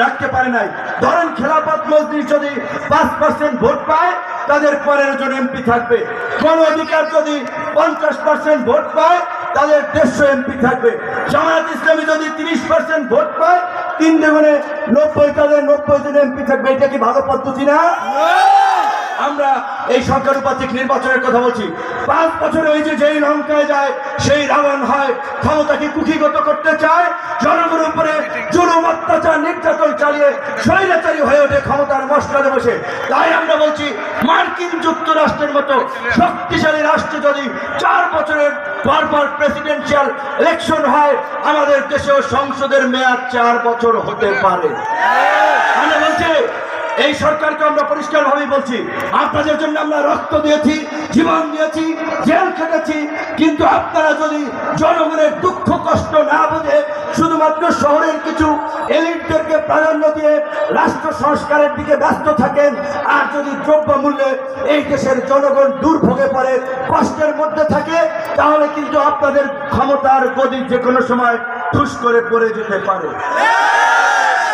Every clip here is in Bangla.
রাখতে পারে নাই। ধরেন খেলাফত মজলিস যদি 5% ভোট পায় তাদের 15 জন এমপি থাকবে। গণ অধিকার যদি 50% ভোট পায় তাদের 150 এমপি থাকবে। জামায়াত ইসলামী যদি 30% ভোট পায় 3 দ্বিগুণে 90, তাদের 90 জন এমপি থাকবে। এটা কি ভালো পদ্ধতি না? আমরা এই সংখ্যানুপাতিক নির্বাচনের কথা বলছি। 5 বছরে ওই যে যেই লঙ্কায় যায় সেই রাবণ হয়, ক্ষমতাকে কুক্ষিগত করতে চায়, জনগণের উপরে জুলুম অত্যাচার নির্যাতন চালিয়ে স্বৈরাচারী হয়ে ওঠে ক্ষমতার মসনদে বসে। তাই আমরা বলছি মার্কিন যুক্তরাষ্ট্রের মতো শক্তিশালী রাষ্ট্র যদি 4 বছরের পরপর প্রেসিডেন্সিয়াল ইলেকশন হয়, আমাদের দেশেও সংসদের মেয়াদ 4 বছর হতে পারে। আমরা বলছি এই সরকারকে আমরা পরিষ্কারভাবেই বলছি, আপনাদের জন্য আমরা রক্ত দিয়েছি, জীবন দিয়েছি, জেল খেটেছি, কিন্তু আপনারা যদি জনগণের দুঃখ কষ্ট না বুঝে শুধুমাত্র শহরের কিছু এলিটদেরকে প্রাধান্য দিয়ে রাষ্ট্র সংস্কারের দিকে ব্যস্ত থাকেন, আর যদি দ্রব্যমূল্যে এই দেশের জনগণ দুর্ভোগে পড়ে, কষ্টের মধ্যে থাকে, তাহলে কিন্তু আপনাদের ক্ষমতার গদি যে কোনো সময় ঠুস করে পড়ে যেতে পারে।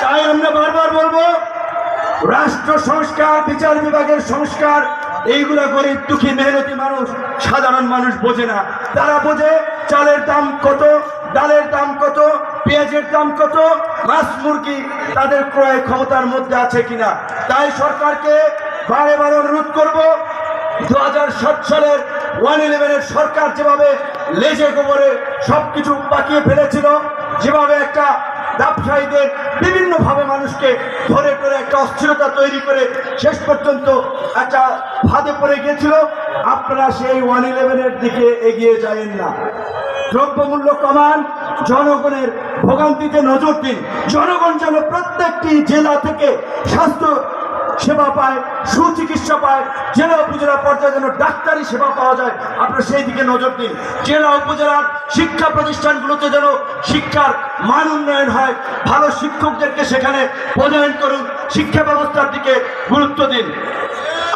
তাই আমরা বারবার বলবো, রাষ্ট্র সংস্কার, বিচার বিভাগের সংস্কার, এইগুলা গরিব দুঃখী মেহনতি মানুষ, সাধারণ মানুষ বোঝে না। তারা বোঝে চালের দাম কত, ডালের দাম কত, পেঁয়াজের দাম কত, মাছ মুরগি তাদের ক্রয় ক্ষমতার মধ্যে আছে কিনা। তাই সরকারকে বারে বারে অনুরোধ করব, 2007 সালের 111 সরকার যেভাবে লেজে গোবরে সবকিছু পাকিয়ে ফেলেছিল, যেভাবে একটা ব্যবসায়ীদের বিভিন্নভাবে মানুষকে ধরে করে একটা অস্থিরতা তৈরি করে শেষ পর্যন্ত একটা ফাঁদে পড়ে গিয়েছিল, আপনারা সেই 111-এর দিকে এগিয়ে যাবেন না। দ্রব্যমূল্য কমান, জনগণের ভোগান্তিতে নজর দিন, জনগণ যেন প্রত্যেকটি জেলা থেকে স্বাস্থ্য সেবা পায়, সুচিকিৎসা পায়, জেলা উপজেলা পর্যায়ে যেন ডাক্তারি সেবা পাওয়া যায়, আপনারা সেই দিকে নজর দিন। জেলা উপজেলার শিক্ষা প্রতিষ্ঠানগুলোতে যেন শিক্ষার মান উন্নয়ন হয়, ভালো শিক্ষকদেরকে সেখানে প্রদান করুন, শিক্ষা ব্যবস্থার দিকে গুরুত্ব দিন।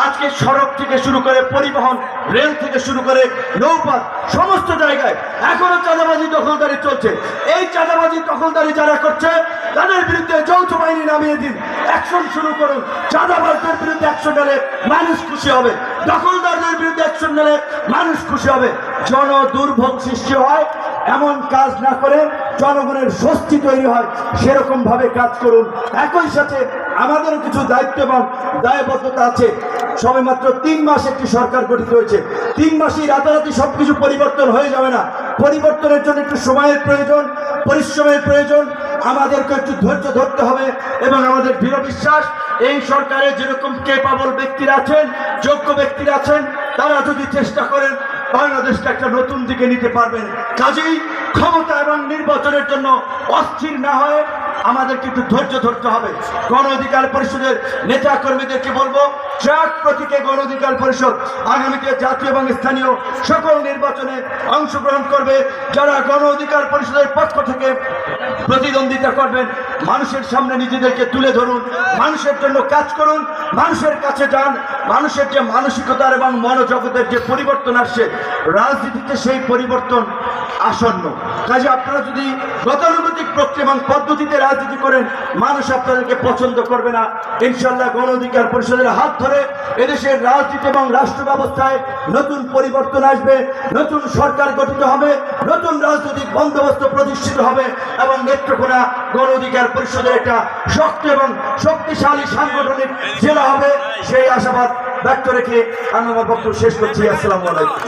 আজকে সড়ক থেকে শুরু করে পরিবহন, রেল থেকে শুরু করে নৌপথ, সমস্ত জায়গায় এখনো চাঁদাবাজি দখলদারি চলছে। এই চাঁদাবাজি দখলদারি যারা করছে তাদের বিরুদ্ধে যৌথ বাহিনী নামিয়ে দিন, অ্যাকশন শুরু করুন। চাঁদাবাজদের বিরুদ্ধে অ্যাকশন নিলে মানুষ খুশি হবে, দখলদারদের বিরুদ্ধে অ্যাকশন নিলে মানুষ খুশি হবে। জন দুর্ভোগ সৃষ্টি হয় এমন কাজ না করে জনগণের স্বস্তি তৈরি হয় সেরকম ভাবে কাজ করুন। একই সাথে আমাদেরও কিছু দায়িত্ব এবং দায়বদ্ধতা আছে। সবে মাত্র 3 মাস একটি সরকার গঠিত হয়েছে। 3 মাসেই রাতারাতি সবকিছু পরিবর্তন হয়ে যাবে না। পরিবর্তনের জন্য একটু সময়ের প্রয়োজন, পরিশ্রমের প্রয়োজন। আমাদেরকে একটু ধৈর্য ধরতে হবে এবং আমাদের দৃঢ় বিশ্বাস এই সরকারে যেরকম কেপাবল ব্যক্তিরা আছেন, যোগ্য ব্যক্তিরা আছেন, তারা যদি চেষ্টা করেন বাংলাদেশকে একটা নতুন দিকে নিতে পারবেন। কাজেই ক্ষমতা এবং নির্বাচনের জন্য অস্থির না হয়ে আমাদেরকে একটু ধৈর্য ধরতে হবে। গণ অধিকার পরিষদের নেতা কর্মীদেরকে বলবো, ট্রাক প্রতীকে গণ অধিকার পরিষদ আগামীতে জাতীয় এবং স্থানীয় সকল নির্বাচনে অংশগ্রহণ করবে। যারা গণ অধিকার পরিষদের পক্ষ থেকে প্রতিদ্বন্দ্বিতা করবেন, মানুষের সামনে নিজেদেরকে তুলে ধরুন, মানুষের জন্য কাজ করুন, মানুষের কাছে যান। মানুষের যে মানসিকতার এবং মনোজগতের যে পরিবর্তন আসছে রাজনীতিতে, সেই পরিবর্তন আসন্ন। কাজে আপনারা যদি গতানুগতিক প্রক্রিয়া এবং পদ্ধতিতে রাজনীতি করেন, মানুষ আপনাদেরকে পছন্দ করবে না। ইনশাল্লাহ গণ অধিকার পরিষদের হাত ধরে এদেশের রাজনীতি এবং রাষ্ট্র ব্যবস্থায় নতুন পরিবর্তন আসবে, নতুন সরকার গঠিত হবে, নতুন রাজনৈতিক বন্দোবস্ত প্রতিষ্ঠিত হবে এবং নেত্রকোনা গণ অধিকার পরিষদের একটা শক্ত এবং শক্তিশালী সাংগঠনিক জেলা হবে, সেই আশাবাদ ব্যক্ত রেখে আমি আমার বক্তব্য শেষ করছি। আসসালামু আলাইকুম।